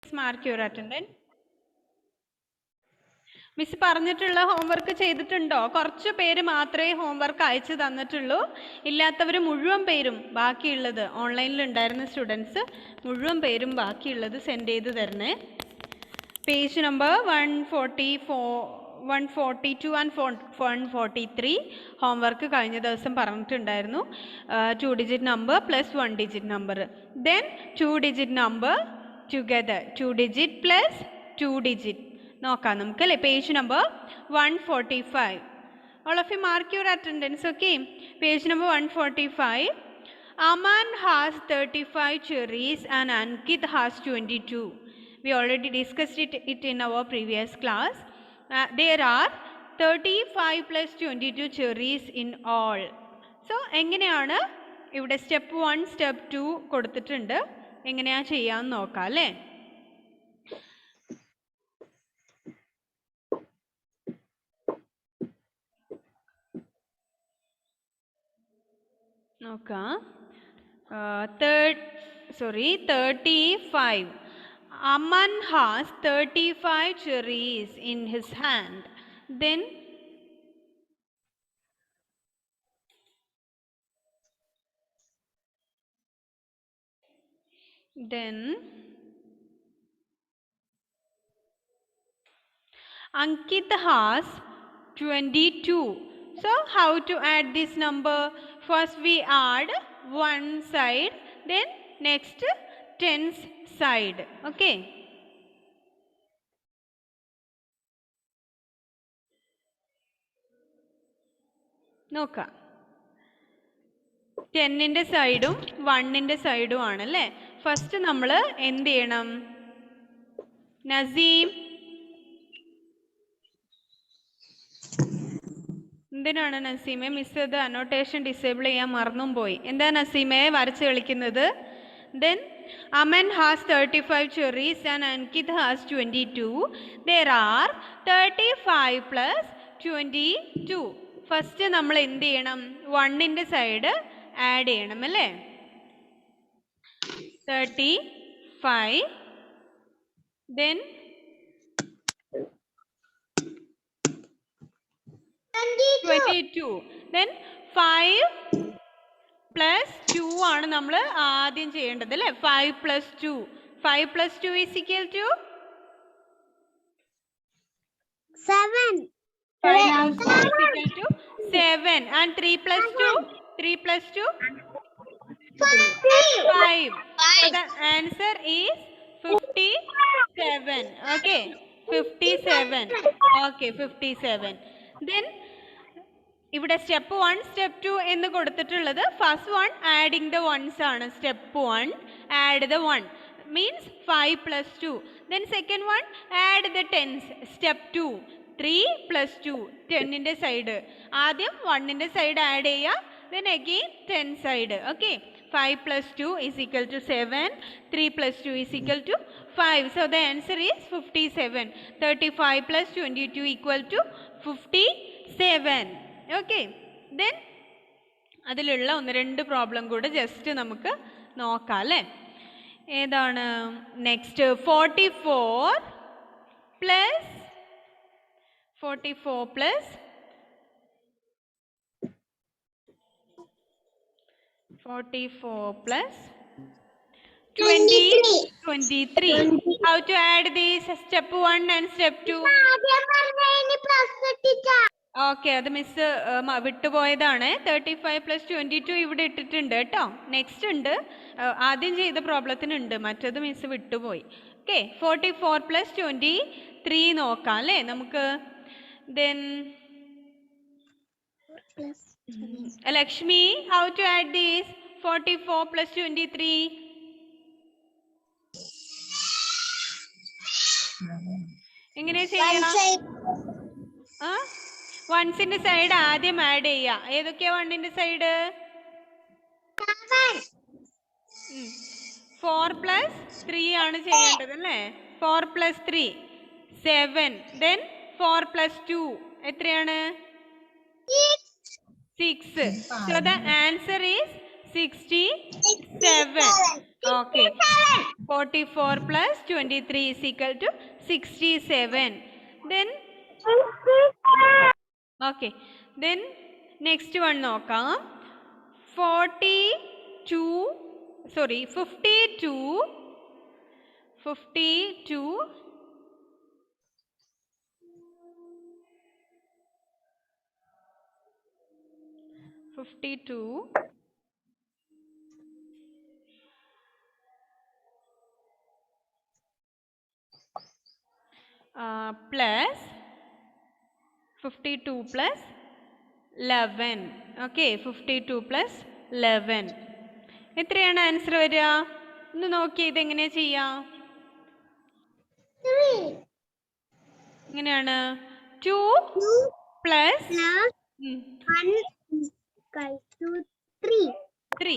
Mark your attendance. Miss പറഞ്ഞിട്ടുള്ള homework ചെയ്തിട്ടുണ്ടോ? കുറച്ച് പേര് മാത്രമേ ഹോംവർക്ക് അയച്ചു തന്നിട്ടുള്ളൂ. ഇല്ലാത്തവർ മുഴുവൻ പേരും ബാക്കിയുള്ളത് ഓൺലൈനിൽ ഉണ്ടായിരുന്ന സ്റ്റുഡൻസ് മുഴുവൻ പേരും ബാക്കിയുള്ളത് സെൻഡ് ചെയ്ത് തരണേ. പേജ് നമ്പർ 142 ആൻഡ് 143 ഹോംവർക്ക് കഴിഞ്ഞ ദിവസം പറഞ്ഞിട്ടുണ്ടായിരുന്നു. 2 digit number plus 1 digit number, then 2 digit number together, 2 digit plus 2 digit നോക്കാം നമുക്ക് അല്ലേ. Page number 145. All of you mark your attendance, okay? Page number 145. Aman has 35 cherries and Ankit has 22. We already discussed it in our previous class. There are 35 plus 22 cherries in all. So എങ്ങനെയാണ് ഇവിടെ step 1 step 2 കൊടുത്തിട്ടുണ്ട്, എങ്ങനെയാ ചെയ്യാന്ന് നോക്കാം അല്ലേ. നോക്കാം. 35. Aman has 35 cherries in his hand. Then Ankit has 22. So how to add this number? First we add one side, then next tens side. Okay. നോക്കാം. 10ന്റെ സൈഡും 1ന്റെ സൈഡും ആണല്ലേ. ഫസ്റ്റ് നമ്മൾ എന്ത് ചെയ്യണം? നസീം, എന്തിനാണ് നസീമെ മിസ് ഇത് അനോട്ടേഷൻ ഡിസേബിൾ ചെയ്യാൻ മറന്നും പോയി? എന്താ നസീമെ വരച്ച് കളിക്കുന്നത്? Then Aman has 35 cherries and Ankit has 22. There are 35 plus 22. First നമ്മൾ എന്ത് ചെയ്യണം? 1ന്റെ സൈഡ് ആഡ് ചെയ്യണം അല്ലേ. 35, then 22, then 5 plus 2 ആണ് നമ്മൾ ആദ്യം ചെയ്യേണ്ടത് അല്ലേ. 5 plus 2, 5 plus 2 is equal to 7. 5 plus 2 is equal to 7. And 3 plus 2, 3 plus 2, 5. So the answer is 57. Okay, 57. Okay, 57. Then ഇവിടെ സ്റ്റെപ്പ് 1 സ്റ്റെപ്പ് 2 എന്ന് കൊടുത്തിട്ടുള്ളത് first one adding the ones ആണ്. Step 1 add the 1 means 5 plus 2. Then second one add the tens. Step 2 3 plus 2, 10ന്റെ side ആദ്യം 1ന്റെ side add ചെയ്യുക, then again 10 side. Okay, 5 plus 2 is equal to 7, 3 plus 2 is equal to 5. So the answer is 57. 35 plus 22 equal to 57. Okay, then അതിലുള്ള 1-2 problem കൂടെ just നമുക്ക് നോക്കാം അല്ലേ. ഏതാണ് next? 44 plus 23. How to add these? Step 1 and step 2. Okay, അത് miss വിട്ടുപോയതാണ്. 35 plus 22 ഇവിടെ ഇട്ടിട്ടുണ്ട് കേട്ടോ. നെക്സ്റ്റ് ഉണ്ട്, ആദ്യം ചെയ്ത പ്രോബ്ലത്തിനുണ്ട്, മറ്റത് മിസ് വിട്ടുപോയി. ഓക്കെ, 44 plus 23 നോക്കാം അല്ലേ നമുക്ക്. Then Lakshmi, how to add these? 44 plus 23. എങ്ങനെ ചെയ്യണം? വൺസിന്റെ സൈഡ് ആദ്യം ആഡ് ചെയ്യാം. ഏതൊക്കെയാ 1ന്റെ സൈഡ്? 4 plus 3 ആണ് ചെയ്യേണ്ടത് അല്ലേ. 4 plus 3 7. Then 4 plus 2 എത്രയാണ്? 6. So the answer is 67. Okay. 44 plus 23 is equal to 67. Then, okay. Then, next one നോക്കാം. 52 plus 52 plus 11. Okay, 52 plus 11. എത്രയാണ് ആൻസർ വരിക? ഒന്ന് നോക്കി ഇതെങ്ങനെയാ ചെയ്യാം? എങ്ങനെയാണ്? 2 plus 3.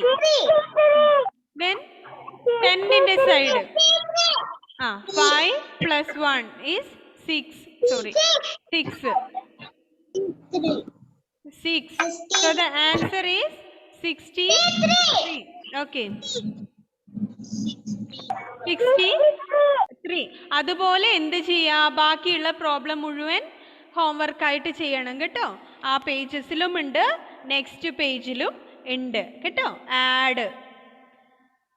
Then 10 ന്റെ side. 5 plus 1 is 6. Sorry, 6. 6. So the answer is 63. Okay. 63. അതുപോലെ എന്ത് ചെയ്യാ? ബാക്കിയുള്ള പ്രോബ്ലം മുഴുവൻ ഹോംവർക്ക് ആയിട്ട് ചെയ്യണം കേട്ടോ. ആ പേജസിലും ഉണ്ട്, നെക്സ്റ്റ് പേജിലും ഉണ്ട് കേട്ടോ. ആഡ്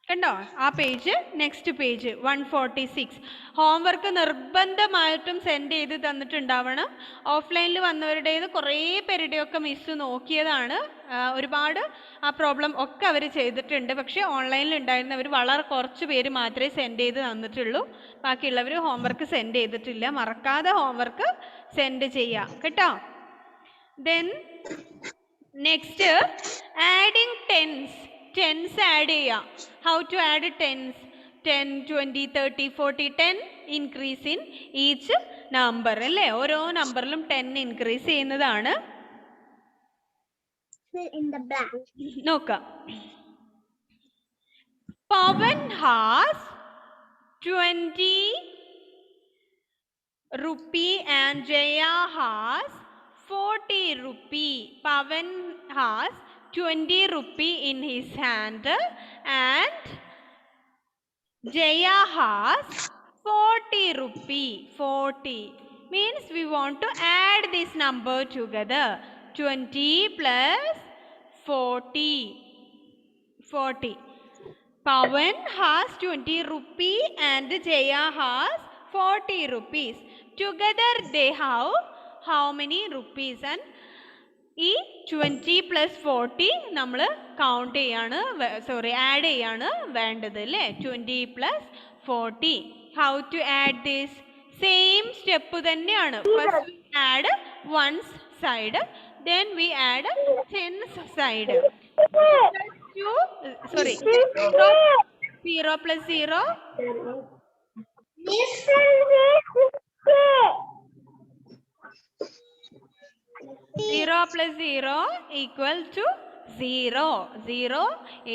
കണ്ടോ ആ പേജ്, നെക്സ്റ്റ് പേജ് 146. ഹോംവർക്ക് നിർബന്ധമായിട്ടും സെൻഡ് ചെയ്ത് തന്നിട്ടുണ്ടാവണം. ഓഫ്ലൈനിൽ വന്നവരുടേത് കുറേ പേരുടെയൊക്കെ മിസ് നോക്കിയതാണ്. ഒരുപാട് ആ പ്രോബ്ലം ഒക്കെ അവർ ചെയ്തിട്ടുണ്ട്. പക്ഷേ ഓൺലൈനിൽ ഉണ്ടായിരുന്നവർ വളരെ കുറച്ച് പേര് മാത്രമേ സെൻഡ് ചെയ്ത് തന്നിട്ടുള്ളൂ. ബാക്കിയുള്ളവർ ഹോംവർക്ക് സെൻഡ് ചെയ്തിട്ടില്ല. മറക്കാതെ ഹോംവർക്ക് സെൻഡ് ചെയ്യാം കേട്ടോ. Then next adding tens add ചെയ്യാം. How to add tens? 10, 20, 30, 40, 10 increase in each number അല്ലേ? ഓരോ നമ്പറിലും 10 ഇൻക്രീസ് ചെയ്യുന്നതാണ്. നോക്കാം. Pavan has 20 rupee and Jaya has 40 rupee. Pavan has 20 rupee in his hand and Jaya has 40 rupee. 40 means we want to add this number together. 20 plus 40. 40. Pavan has 20 rupee and Jaya has 40 rupees. Together they have how many rupees? And ഈ 20 plus 40 നമ്മൾ count ചെയ്യാണ്, sorry add ചെയ്യാണ് വേണ്ടത് അല്ലേ? 20 plus 40. How to add this? Same step തന്നെയാണ്. First we add ones side, then we add tens side. 0 plus 0 0 plus 0 equal to 0. 0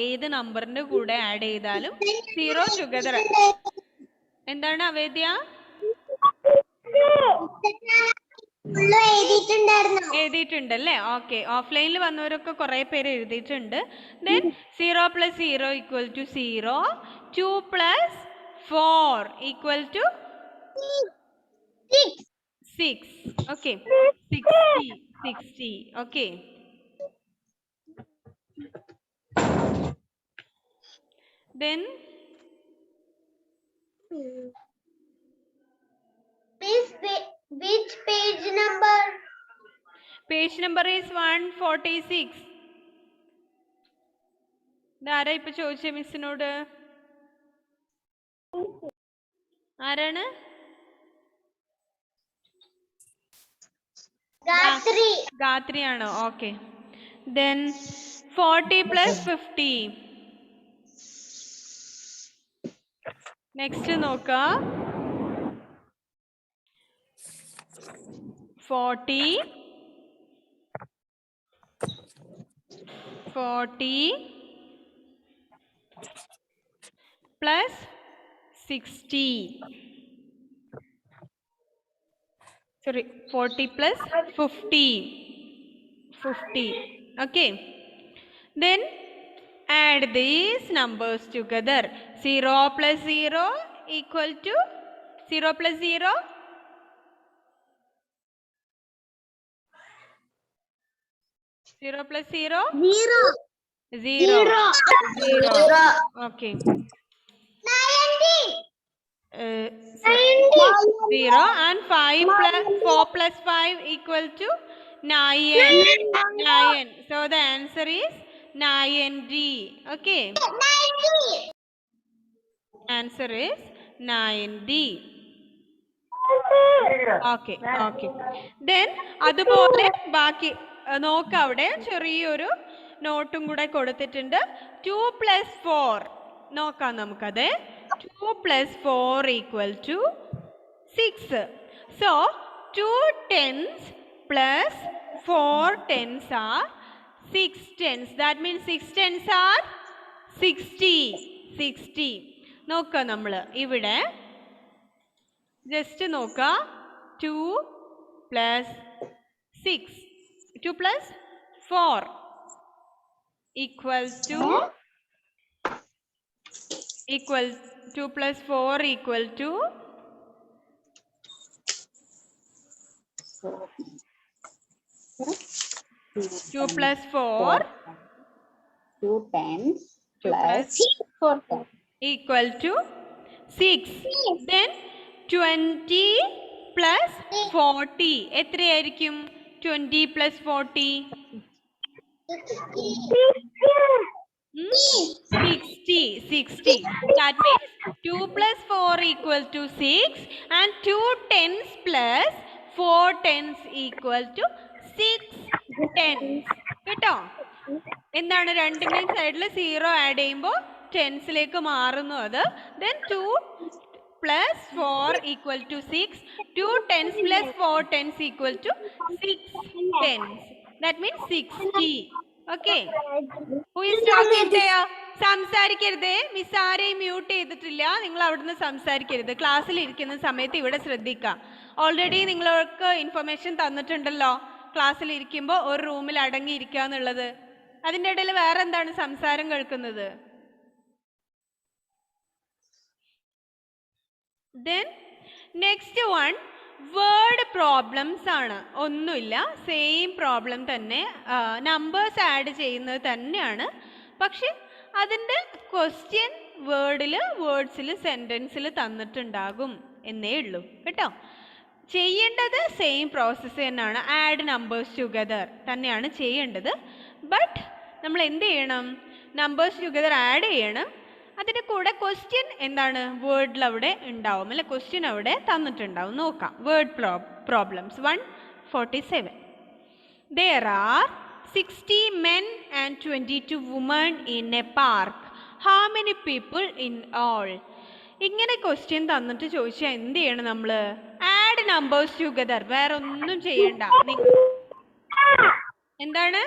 ഏത് നമ്പറിന്റെ കൂടെ ആഡ് ചെയ്താലും 0 ടുഗദർ. എന്താണ് അവേദ്യ? എഴുതിയിട്ടുണ്ടല്ലേ? ഓക്കെ, ഓഫ്ലൈനിൽ വന്നവരൊക്കെ കുറെ പേര് എഴുതിയിട്ടുണ്ട്. Then 0 plus 0 equal to 0. 2 plus 4 equal to 6. Okay, 60. Okay. Then which page number? Page number is 146. ആരാ ഇപ്പൊ ചോദിച്ച മിസ്സിനോട്? ആരാണ്? ഗാത്രി ആണോ? ഓക്കെ. Then 40 plus 50. നെക്സ്റ്റ് നോക്കാം. 40 plus 60. Sorry, 40 plus 50. Okay. Then add these numbers together. 0 plus 0 equal to 0 plus 0. 0 plus 0? 0. 0. 0. Okay. 0 and 5 plus 4 plus 5 equal to 9. 9. So the answer is 9D. Okay. Answer is 9D. Okay. Okay. Then അതുപോലെ ബാക്കി നോക്കാം. അവിടെ ചെറിയൊരു നോട്ടും കൂടെ കൊടുത്തിട്ടുണ്ട്. 2 plus 4 നോക്കാം നമുക്കത്. 2 plus 4 equal to 6. So 2 tens plus 4 tens are 6 tens. That means 6 tens are 60. 60. നോക്കാം നമ്മൾ ഇവിടെ ജസ്റ്റ് നോക്കാം. 2 plus 6, 2 plus 4 equal to 2 plus 4 equal to 2 plus 4 2 tens 2 plus plus 4 tens. equal to 6. Then 20 plus 40 എത്രയായിരിക്കും? 20 plus 40 60. That means 2 plus 4 equal to 6 and 2 tens plus 4 tens equal to 6 tens. കേട്ടോ? എന്താണ് രണ്ടിന്റെയും സൈഡിൽ 0 add ചെയ്യുമ്പോൾ ടെൻസിലേക്ക് മാറുന്നു അത്. Then 2 plus 4 equal to 6. 2 tens plus 4 tens equal to 6 tens. That means 60. Okay. Who is talking there? സംസാരിക്കരുതേ. Miss ആരെയും mute ചെയ്തിട്ടില്ല. നിങ്ങൾ അവിടുന്ന് സംസാരിക്കരുത്. ക്ലാസ്സിൽ ഇരിക്കുന്ന സമയത്ത് ഇവിടെ ശ്രദ്ധിക്കാം. ഓൾറെഡി നിങ്ങൾക്ക് ഇൻഫർമേഷൻ തന്നിട്ടുണ്ടല്ലോ, ക്ലാസ്സിൽ ഇരിക്കുമ്പോൾ ഒരു റൂമിൽ അടങ്ങിയിരിക്കുക എന്നുള്ളത്. അതിൻ്റെ ഇടയിൽ വേറെ എന്താണ് സംസാരം കേൾക്കുന്നത്? Then next one word problems ആണ്. ഒന്നുമില്ല, സെയിം പ്രോബ്ലം തന്നെ, നമ്പേഴ്സ് ആഡ് ചെയ്യുന്നത് തന്നെയാണ്. പക്ഷെ അതിൻ്റെ ക്വസ്റ്റ്യൻ വേർഡ്സിൽ സെൻറ്റൻസിൽ തന്നിട്ടുണ്ടാകും എന്നേ ഉള്ളൂ കേട്ടോ. ചെയ്യേണ്ടത് സെയിം പ്രോസസ്സ് തന്നെയാണ്. ആഡ് നമ്പേഴ്സ് ടുഗദർ തന്നെയാണ് ചെയ്യേണ്ടത്. ബട്ട് നമ്മൾ എന്ത് ചെയ്യണം? നമ്പേഴ്സ് ടുഗദർ ആഡ് ചെയ്യണം. അതിൻ്റെ കൂടെ ക്വസ്റ്റ്യൻ എന്താണ്? വേർഡിൽ അവിടെ ഉണ്ടാവും, അല്ലെ? ക്വസ്റ്റ്യൻ അവിടെ തന്നിട്ടുണ്ടാവും. നോക്കാം. Word problems 147. There are 60 men and 22 women in a park. How many people in all? ഇങ്ങനെ ക്വസ്റ്റ്യൻ തന്നിട്ട് ചോദിച്ചാൽ എന്ത് ചെയ്യണം നമ്മൾ? Add numbers together. വേറെ ഒന്നും ചെയ്യണ്ട. എന്താണ്?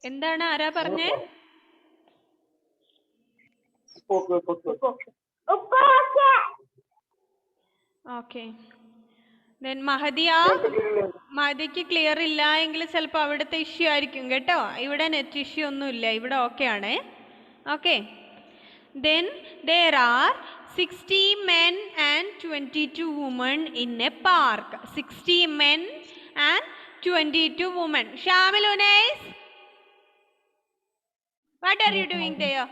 എന്താണ്? ആരാ പറഞ്ഞേ? ഓക്കെ. ദെൻ മഹദിക്ക് ക്ലിയർ ഇല്ല എങ്കിൽ ചിലപ്പോൾ അവിടുത്തെ ഇഷ്യൂ ആയിരിക്കും കേട്ടോ. ഇവിടെ നെറ്റ് ഇഷ്യൂ ഒന്നും ഇല്ല, ഇവിടെ ഓക്കെ ആണ്. Okay. Then there are 60 men and 22 women in a park. 60 men and 22 women. Shamil Unais, what are you doing there?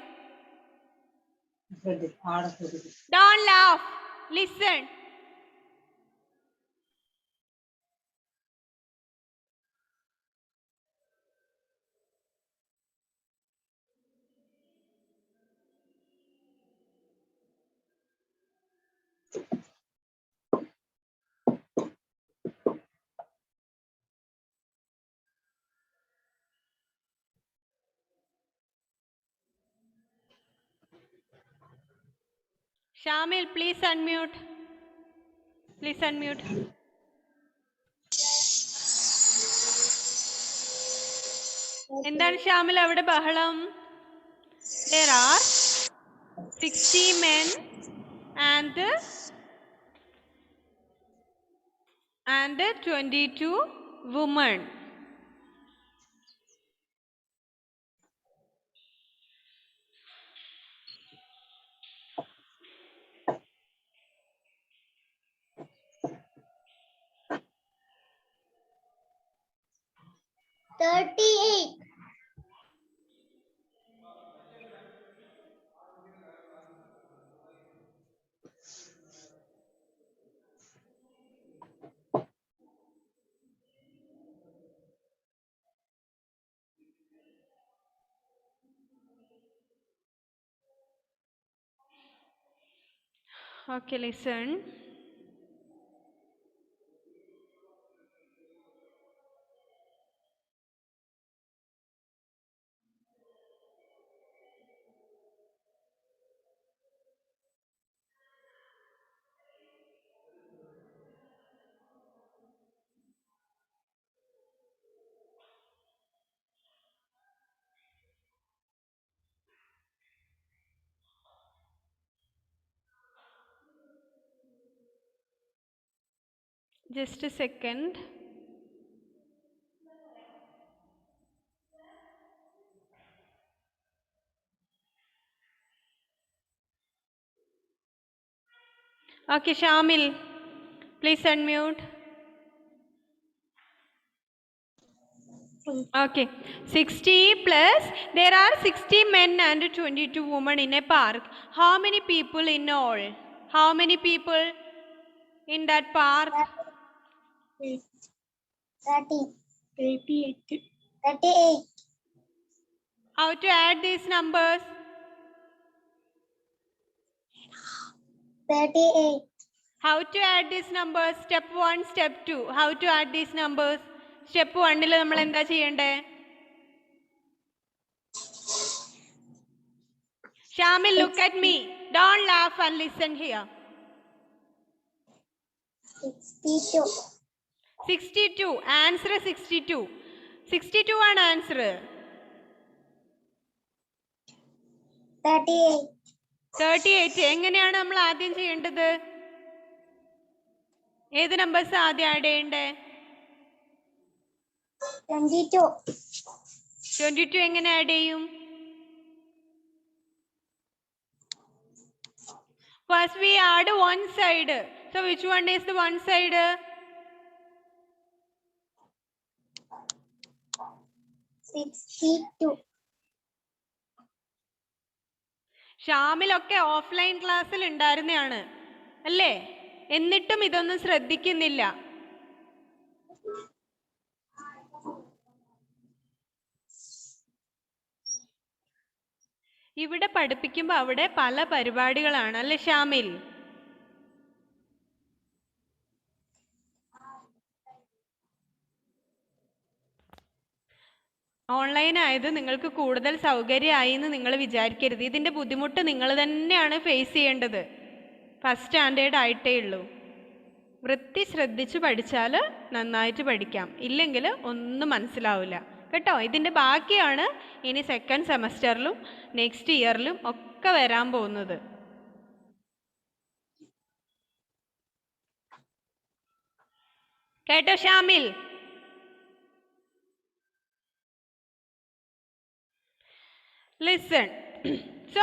Don't laugh. Listen. Shamil, please unmute. Please unmute. എന്താണ് ഷാമിൽ അവിടെ ബഹളം? There are 60 men and and 22 women. $38. Okay, listen. Just a second. Okay, Shamil, please unmute. Okay, 60 plus, there are 60 men and 22 women in a park. How many people in all? How many people in that park? 38. How to add these numbers? 38. How to add these numbers? Step 1, step 2. How to add these numbers? Step 1 ൽ നമ്മൾ എന്താ ചെയ്യണ്ടേ? Shamil, look at me. Don't laugh and listen here. 62. 62. Answer 62. 62 ആണ് answer. 38. 38. എങ്ങനെയാണ് നമ്മൾ ആദ്യം ചെയ്യേണ്ടത്? ഏത് നമ്പേഴ്സ് ആദ്യം ആഡ് ചെയ്യണ്ടേ? 22. 22 എങ്ങനെ ആഡ് ചെയ്യും? First we add one side. So which one is the one side? 62. ഷാമിലൊക്കെ offline ക്ലാസ്സിൽ ഉണ്ടായിരുന്നതാണ് അല്ലേ? എന്നിട്ടും ഇതൊന്നും ശ്രദ്ധിക്കുന്നില്ല. ഇവിടെ പഠിപ്പിക്കുമ്പോൾ അവിടെ പല പരിപാടികളാണ് അല്ലേ ഷാമിൽ? ഓൺലൈൻ ആയത് നിങ്ങൾക്ക് കൂടുതൽ സൗകര്യമായി എന്ന് നിങ്ങൾ വിചാരിക്കരുത്. ഇതിൻ്റെ ബുദ്ധിമുട്ട് നിങ്ങൾ തന്നെയാണ് ഫേസ് ചെയ്യേണ്ടത്. ഫസ്റ്റ് സ്റ്റാൻഡേർഡ് ആയിട്ടേ ഉള്ളൂ. വൃത്തി ശ്രദ്ധിച്ച് പഠിച്ചാൽ നന്നായിട്ട് പഠിക്കാം, ഇല്ലെങ്കിൽ ഒന്നും മനസ്സിലാവില്ല കേട്ടോ. ഇതിൻ്റെ ബാക്കിയാണ് ഇനി സെക്കൻഡ് സെമസ്റ്ററിലും നെക്സ്റ്റ് ഇയറിലും ഒക്കെ വരാൻ പോകുന്നത്. കേട്ടോ Shamil? Listen. So,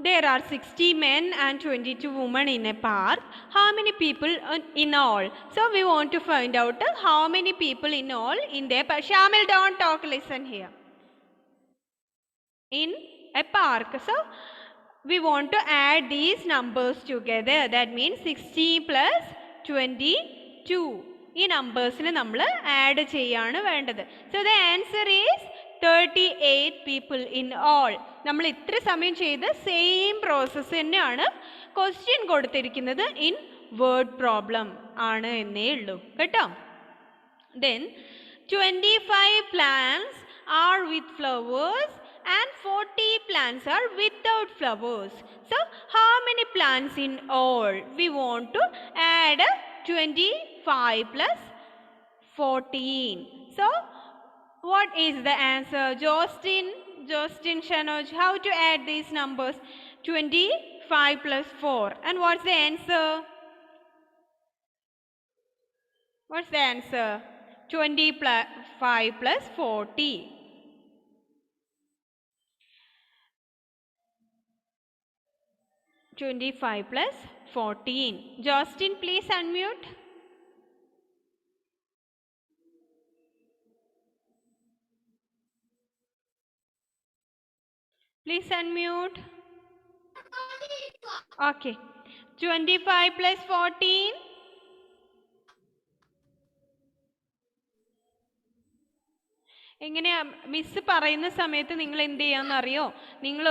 there are 60 men and 22 women in a park. How many people in all? So, we want to find out how many people in all in the park. Shamil, don't talk. Listen here. In a park. So, we want to add these numbers together. That means 60 plus 22. ഈ നമ്പേഴ്സിന് നമ്മൾ add ചെയ്യാണ് വേണ്ടത്. So, the answer is 38 people in all. നമ്മൾ ഇത്ര സമയം ചെയ്ത് same process തന്നെയാണ്. Question കൊടുത്തിരിക്കുന്നത് ഇൻ വേർഡ് പ്രോബ്ലം ആണ് എന്നേ ഉള്ളൂ കേട്ടോ. Then 25 plants are with flowers and 40 plants are without flowers. So how many plants in all? We want to add 25 plus 14. So what is the answer? Justin, Shanoj, how to add these numbers? 25 plus 4. And what's the answer? What's the answer? 25 plus 40. +25 plus 14. Justin, please unmute. Please unmute. Okay. 25 plus 14. എങ്ങനെയാ miss പറയുന്ന സമയത്ത് നിങ്ങൾ എന്ത് ചെയ്യാമെന്നറിയോ? നിങ്ങൾ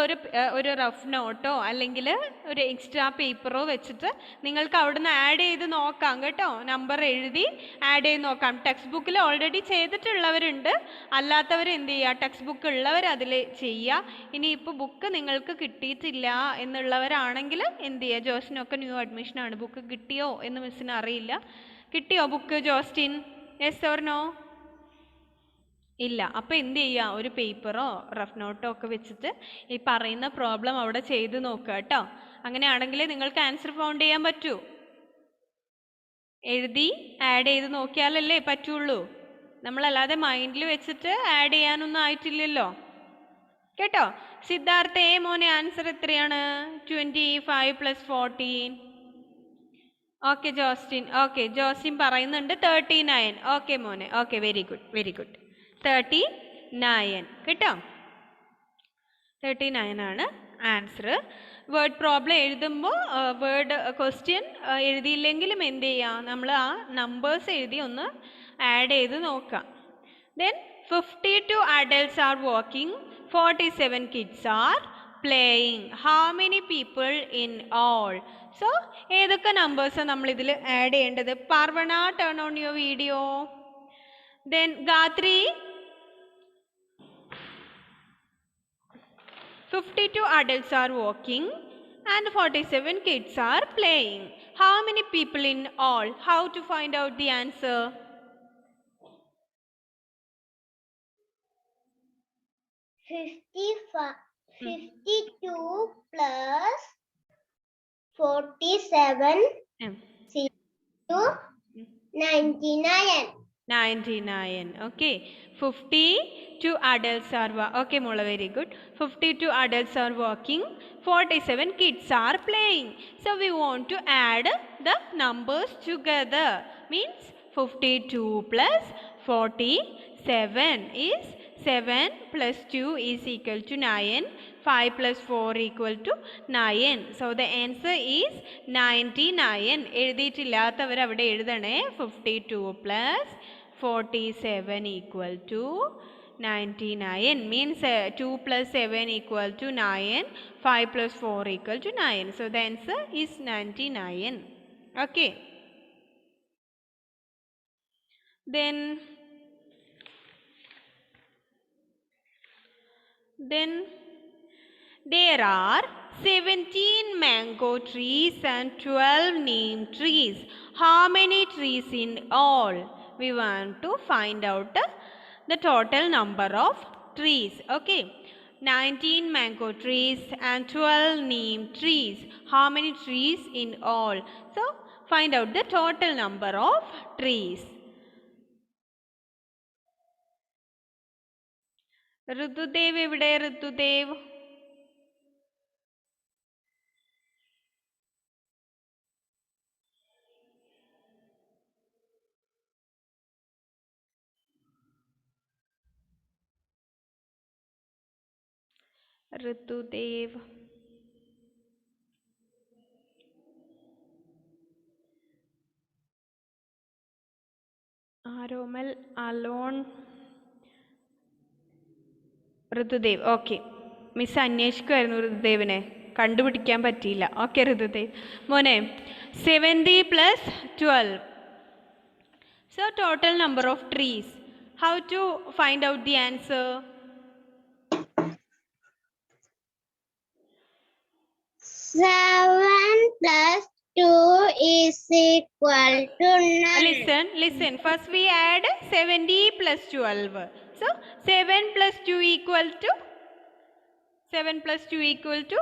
ഒരു rough നോട്ടോ അല്ലെങ്കിൽ ഒരു extra പേപ്പറോ വെച്ചിട്ട് നിങ്ങൾക്ക് അവിടുന്ന് ആഡ് ചെയ്ത് നോക്കാം കേട്ടോ. നമ്പർ എഴുതി ആഡ് ചെയ്ത് നോക്കാം. ടെക്സ്റ്റ് ബുക്കിൽ ഓൾറെഡി ചെയ്തിട്ടുള്ളവരുണ്ട്. അല്ലാത്തവർ എന്ത് ചെയ്യുക? ടെക്സ്റ്റ് ബുക്ക് ഉള്ളവർ അതിൽ ചെയ്യുക. ഇനിയിപ്പോൾ ബുക്ക് നിങ്ങൾക്ക് കിട്ടിയിട്ടില്ല എന്നുള്ളവരാണെങ്കിൽ എന്ത് ചെയ്യുക? ജോസ്റ്റിനൊക്കെ ന്യൂ അഡ്മിഷനാണ്. ബുക്ക് കിട്ടിയോ എന്ന് മിസ്സിന് അറിയില്ല. കിട്ടിയോ book Jostin? Yes or no? ഇല്ല. അപ്പോൾ എന്ത് ചെയ്യുക? ഒരു പേപ്പറോ റഫ് നോട്ടോ ഒക്കെ വെച്ചിട്ട് ഈ പറയുന്ന പ്രോബ്ലം അവിടെ ചെയ്ത് നോക്കുക കേട്ടോ. അങ്ങനെയാണെങ്കിൽ നിങ്ങൾക്ക് ആൻസർ ഫൗണ്ട് ചെയ്യാൻ പറ്റൂ. എഴുതി ആഡ് ചെയ്ത് നോക്കിയാലല്ലേ പറ്റുള്ളൂ. നമ്മളല്ലാതെ മൈൻഡിൽ വെച്ചിട്ട് ആഡ് ചെയ്യാനൊന്നും ആയിട്ടില്ലല്ലോ കേട്ടോ. സിദ്ധാർത്ഥ മോനെ ആൻസർ എത്രയാണ്? 25 plus 14. Okay Jostin. Okay Jostin പറയുന്നുണ്ട് 39. ഓക്കെ മോനെ. Okay very good very good. 39 കേട്ടോ. 39 ആണ് ആൻസർ. വേർഡ് പ്രോബ്ലം എഴുതുമ്പോൾ വേർഡ് ക്വസ്റ്റ്യൻ എഴുതിയില്ലെങ്കിലും എന്ത് ചെയ്യുക? നമ്മൾ ആ നമ്പേഴ്സ് എഴുതി ഒന്ന് ആഡ് ചെയ്ത് നോക്കാം. Then 52 adults are walking, 47 kids are playing. How many people in all? So ഏതൊക്കെ നമ്പേഴ്സാണ് നമ്മൾ ഇതിൽ ആഡ് ചെയ്യേണ്ടത്? Parvana, turn on your video. Then Gayatri, 52 adults are walking and 47 kids are playing. How many people in all? How to find out the answer? 52 plus 47 to 99. 99. Okay. 52 adults are okay Mola, very good. 52 adults are walking, 47 kids are playing. So we want to add the numbers together. Means 52 plus 47 is 7 plus 2 is equal to 9. 5 plus 4 equal to 9. So the answer is 99. എഴുതിയിട്ടില്ലാത്തവർ അവിടെ എഴുതണേ. 52 plus 47 equal to 99 means 2 plus 7 equal to 9. 5 plus 4 equal to 9. So the answer is 99. Okay. Then there are 17 mango trees and 12 neem trees. How many trees in all? We want to find out the total number of trees. Okay. 19 mango trees and 12 neem trees. How many trees in all? So find out the total number of trees. Ritudev evide? Ritudev? Ritudev. Aromal, Alon. Ritudev. Okay miss അന്വേഷിക്കുമായിരുന്നു ഋതുദേവിനെ, കണ്ടുപിടിക്കാൻ പറ്റിയില്ല. Okay Ritudev മോനെ. 70 plus 12. So total number of trees. How to find out the answer? 7 plus 2 is equal to 9. Listen. First we add 70 plus 12. So 7 plus 2 equal to 7 plus 2 equal to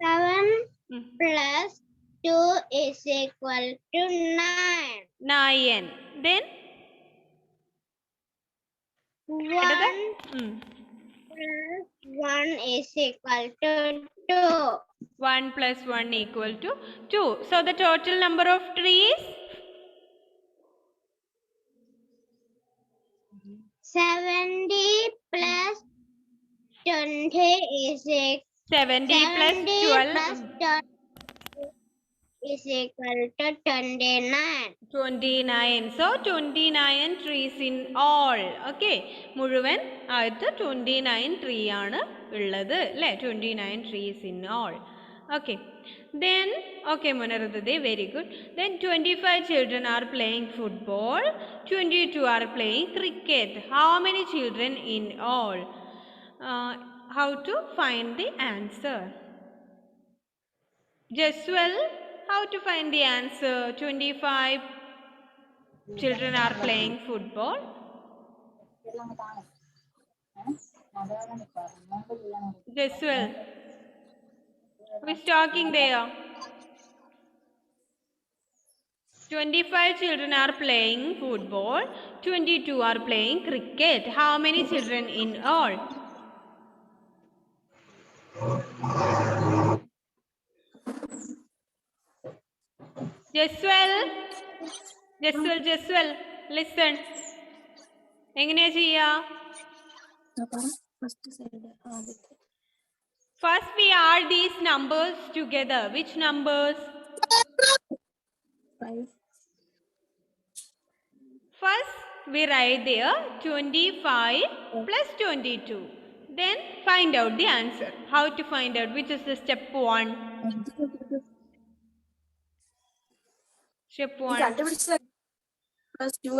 7 plus 2 is equal to 9. 9. Then 1 plus 1 is equal to 2. 1 plus 1 equal to 2. So the total number of trees? 70 plus 20 is 70 plus 70 12. plus 20 is equal to 29. 29. So 29 trees in all. Okay. മുഴുവൻ ആയിട്ട് 29 tree ആണ് ഉള്ളത് അല്ലേ? 29 trees in all. Okay. Then, okay, Munarudade, very good. Then 25 children are playing football. 22 are playing cricket. How many children in all? How to find the answer? Jaswal, how to find the answer? 25 children are playing football. Jaswal, who is talking there? 25 children are playing football. 22 are playing cricket. How many children in all? Jaswal, listen. എങ്ങനെയാ ചെയ്യാ? First we add these numbers together. Which numbers? 5. First we write there 25 plus 22. Then find out the answer. How to find out? Which is the step 1? Step 1. കണ്ടുപിടിച്ച plus 2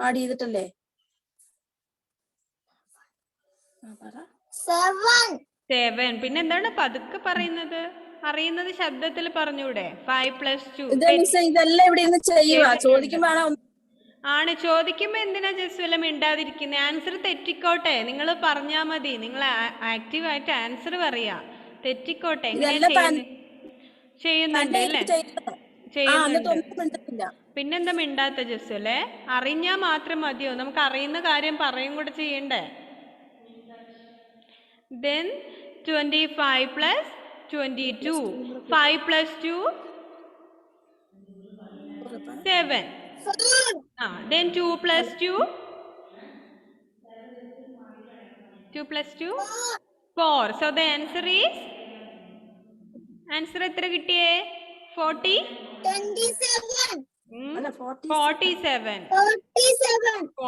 add ചെയ്തിട്ടല്ലേ? 7. പിന്നെ എന്താണ് പതുക്കെ പറയുന്നത്? അറിയുന്നത് ശബ്ദത്തിൽ പറഞ്ഞൂടെ? 5 plus 2. ഇതെല്ലാം ഇവിടെ ഇരുന്ന് ചെയ്യുക. ചോദിക്കുമ്പോഴാണ് ആണ്. ചോദിക്കുമ്പോ എന്തിനാ ജസ്വല മിണ്ടാതിരിക്കുന്നത്? ആൻസർ തെറ്റിക്കോട്ടെ, നിങ്ങൾ പറഞ്ഞാ മതി. നിങ്ങൾ ആക്റ്റീവായിട്ട് ആൻസർ പറയാ. തെറ്റിക്കോട്ടെ. ചെയ്യുന്നുണ്ട് അല്ലേ? ചെയ്യുന്നുണ്ട്. പിന്നെന്താ മിണ്ടാത്ത ജസ്വലെ? അറിഞ്ഞാ മാത്രം മതിയോ? നമുക്ക് അറിയുന്ന കാര്യം പറയും കൂടെ ചെയ്യണ്ടേ? Then 25 plus 22. 5 plus 2? 7. Then 2 plus 2? 2 plus 2? 4. So the answer is? Answer എത്ര കിട്ടിയേ? 40?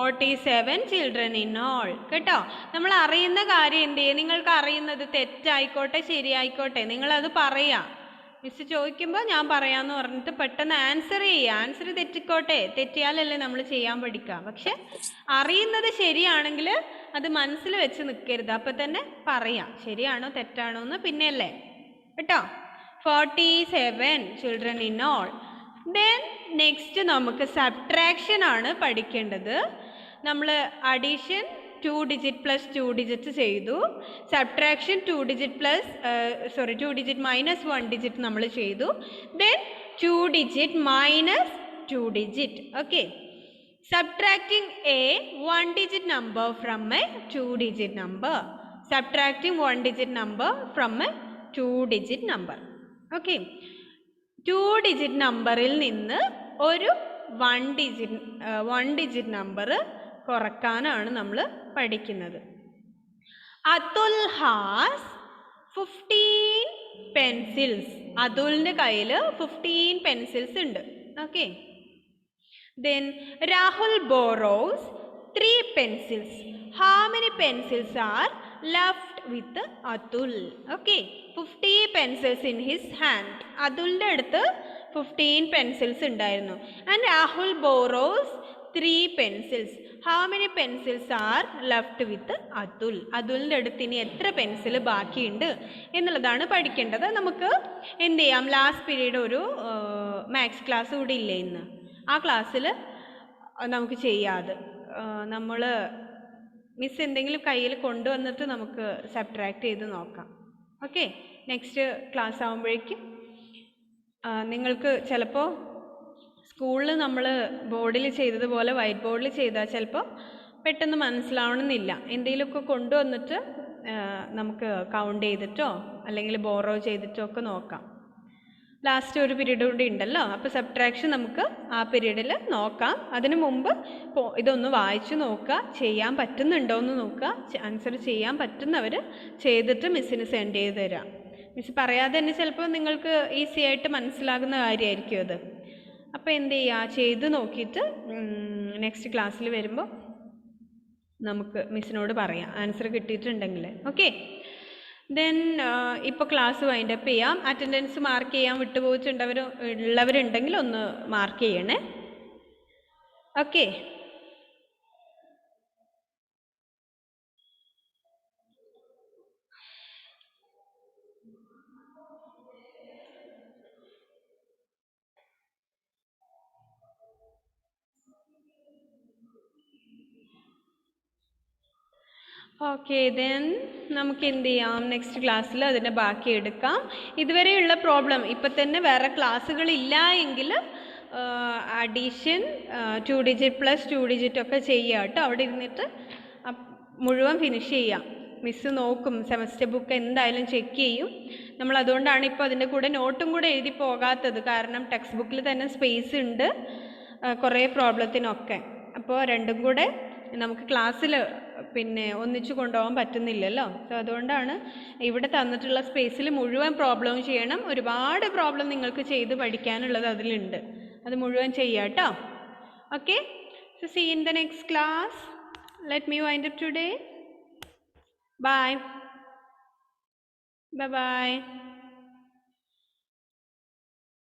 47 children in all. കേട്ടോ? നമ്മൾ അറിയുന്ന കാര്യം എന്ത് ചെയ്യും? നിങ്ങൾക്ക് അറിയുന്നത് തെറ്റായിക്കോട്ടെ ശരിയായിക്കോട്ടെ നിങ്ങൾ അത് പറയാ. മിസ് ചോദിക്കുമ്പോൾ ഞാൻ പറയാന്ന് പറഞ്ഞിട്ട് പെട്ടെന്ന് ആൻസർ ചെയ്യുക. ആൻസർ തെറ്റിക്കോട്ടെ, തെറ്റിയാലല്ലേ നമ്മൾ ചെയ്യാൻ പഠിക്കുക. പക്ഷെ അറിയുന്നത് ശരിയാണെങ്കിൽ അത് മനസ്സിൽ വെച്ച് നിൽക്കരുത്, അപ്പൊ തന്നെ പറയാം ശരിയാണോ തെറ്റാണോ എന്ന്. പിന്നെയല്ലേ കേട്ടോ? 47 children in all. Then next നമുക്ക് സബ്ട്രാക്ഷൻ ആണ് പഠിക്കേണ്ടത്. നമ്മൾ അഡീഷൻ 2 digit plus 2 digit ചെയ്തു. സബ്ട്രാക്ഷൻ 2 digit minus 1 digit നമ്മൾ ചെയ്തു. Then 2 digit minus 2 digit. Okay. Subtracting a 1 digit number from a 2 digit number. Subtracting 1 digit number from a 2 digit number. Okay. 2 digit നമ്പറിൽ നിന്ന് ഒരു 1 digit number കുറക്കാനാണ് നമ്മൾ പഠിക്കുന്നത്. Atul has 15 pencils. അതുലിൻ്റെ കയ്യിൽ 15 pencils ഉണ്ട്. Okay. Then Rahul borrows 3 pencils. How many pencils are left with Atul? Okay. 50 pencils in his hand. Atulന്റെ അടുത്ത് 15 pencils ഉണ്ടായിരുന്നു. And Rahul borrows 3 pencils. How many pencils are left with Atul? അതുലിൻ്റെ അടുത്ത് ഇനി എത്ര pencil ബാക്കിയുണ്ട് എന്നുള്ളതാണ് പഠിക്കേണ്ടത്. നമുക്ക് എന്ത് ചെയ്യാം? ലാസ്റ്റ് പീരീഡ് ഒരു മാത്സ് ക്ലാസ് കൂടി ഇല്ലേ ഇന്ന്? ആ ക്ലാസ്സിൽ നമുക്ക് ചെയ്യാതെ നമ്മൾ മിസ് എന്തെങ്കിലും കയ്യിൽ കൊണ്ടുവന്നിട്ട് നമുക്ക് സബ്ട്രാക്ട് ചെയ്ത് നോക്കാം. ഓക്കെ. നെക്സ്റ്റ് ക്ലാസ് ആകുമ്പോഴേക്കും നിങ്ങൾക്ക് ചിലപ്പോൾ സ്കൂളിൽ നമ്മൾ ബോർഡിൽ ചെയ്തതുപോലെ വൈറ്റ് ബോർഡിൽ ചെയ്താൽ ചിലപ്പോൾ പെട്ടെന്ന് മനസ്സിലാവണമെന്നില്ല. എന്തെങ്കിലുമൊക്കെ കൊണ്ടുവന്നിട്ട് നമുക്ക് കൗണ്ട് ചെയ്തിട്ടോ അല്ലെങ്കിൽ ബോറോ ചെയ്തിട്ടോ ഒക്കെ നോക്കാം. ലാസ്റ്റ് ഒരു പീരീഡ് കൂടി ഉണ്ടല്ലോ, അപ്പോൾ സബ്ട്രാക്ഷൻ നമുക്ക് ആ പീരീഡിൽ നോക്കാം. അതിനു മുമ്പ് ഇതൊന്ന് വായിച്ചു നോക്കുക, ചെയ്യാൻ പറ്റുന്നുണ്ടോ എന്ന് നോക്കുക. ആൻസർ ചെയ്യാൻ പറ്റുന്നവർ ചെയ്തിട്ട് മിസ്സിന് സെൻഡ് ചെയ്ത് തരാം. മിസ് പറയാതെ തന്നെ ചിലപ്പോൾ നിങ്ങൾക്ക് ഈസി ആയിട്ട് മനസ്സിലാകുന്ന കാര്യമായിരിക്കും അത്. അപ്പോൾ എന്ത് ചെയ്യുക, ചെയ്ത് നോക്കിയിട്ട് നെക്സ്റ്റ് ക്ലാസ്സിൽ വരുമ്പോൾ നമുക്ക് മിസ്സിനോട് പറയാം ആൻസർ കിട്ടിയിട്ടുണ്ടെങ്കിൽ. ഓക്കെ, ദെൻ ഇപ്പോൾ ക്ലാസ് വൈൻഡപ്പ് ചെയ്യാം. അറ്റൻഡൻസ് മാർക്ക് ചെയ്യാൻ ഉള്ളവരുണ്ടെങ്കിൽ ഒന്ന് മാർക്ക് ചെയ്യണേ. ഓക്കെ, ഓക്കെ, ദെൻ നമുക്ക് എന്ത് ചെയ്യാം, നെക്സ്റ്റ് ക്ലാസ്സിൽ അതിൻ്റെ ബാക്കി എടുക്കാം. ഇതുവരെയുള്ള പ്രോബ്ലം ഇപ്പം തന്നെ വേറെ ക്ലാസ്സുകളില്ല എങ്കിൽ അഡീഷൻ 2 ഡിജിറ്റ് പ്ലസ് 2 ഡിജിറ്റ് ഒക്കെ ചെയ്യുക കേട്ടോ. അവിടെ ഇരുന്നിട്ട് മുഴുവൻ ഫിനിഷ് ചെയ്യാം. മിസ്സ് നോക്കും, സെമസ്റ്റർ ബുക്ക് എന്തായാലും ചെക്ക് ചെയ്യും. നമ്മൾ അതുകൊണ്ടാണ് ഇപ്പോൾ അതിൻ്റെ കൂടെ നോട്ടും കൂടെ എഴുതി പോകാത്തത്. കാരണം ടെക്സ്റ്റ് ബുക്കിൽ തന്നെ സ്പേസ് ഉണ്ട് കുറേ പ്രോബ്ലത്തിനൊക്കെ. അപ്പോൾ രണ്ടും കൂടെ നമുക്ക് ക്ലാസ്സിൽ പിന്നെ ഒന്നിച്ചു കൊണ്ടുപോകാൻ പറ്റുന്നില്ലല്ലോ. സോ അതുകൊണ്ടാണ് ഇവിടെ തന്നിട്ടുള്ള സ്പേസിൽ മുഴുവൻ പ്രോബ്ലം ചെയ്യണം. ഒരുപാട് പ്രോബ്ലം നിങ്ങൾക്ക് ചെയ്ത് പഠിക്കാനുള്ളത് അതിലുണ്ട്, അത് മുഴുവൻ ചെയ്യാം കേട്ടോ. Okay, so see in the next class. Let me wind up today. Bye by.